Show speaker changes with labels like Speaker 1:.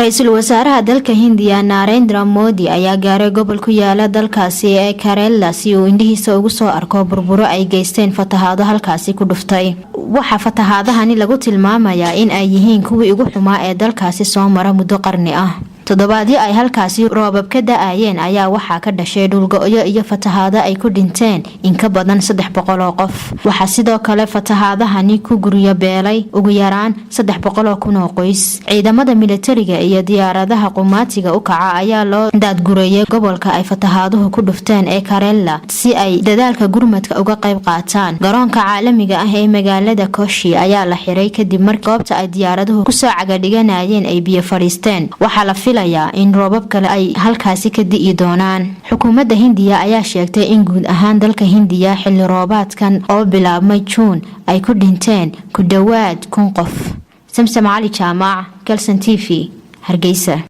Speaker 1: Ra'iisul Wasaaraha dalka Hindiya Narendra Modi ayaa gaaray gobol ku yaala dalkaasi ee Kerala si uu indhihiisa ugu soo arko burburo ay geysteen fatahaado halkaasi ku dhuftay. Waxa fatahaadahani lagu tilmaamayaa in ay yihiin kuwii ugu xumaa ee dalkaasi soo mara muddo qarni ah. Toddobaadii ay halkaasi roobab ka da'ayeen ayaa waxaa ka dhashay dhul go'yo iyo fatahaado ay ku dhinteen in ka badan 300 oo qof. Waxa sidoo kale fatahaadahani ku guryo beelay ugu yaraan 300 kun oo qoys. Ciidamada militariga iyo diyaaradaha qumaatiga u kaca ayaa loo daadgurayay gobolka ay fatahaaduhu ku dhufteen ee Kerala si ay dadaalka gurmadka uga qayb qaataan. Garoonka caalamiga ah ee magaalada Kochi ayaa la xiray kadib markii goobta ay diyaaraduhu ku soo caga dhiganayeen ay biyo fariisteen. Waxa la in roobab kale ay halkaasi ka di'i doonaan. Xukuumadda Hindiya ayaa sheegtay in guud ahaan dalka Hindiya xilli roobaadkan oo bilaabmay June ay ku dhinteen ku dhawaad 1000 qof. Samsam Ali Jaamac, Kalsan TV, Hargeysa.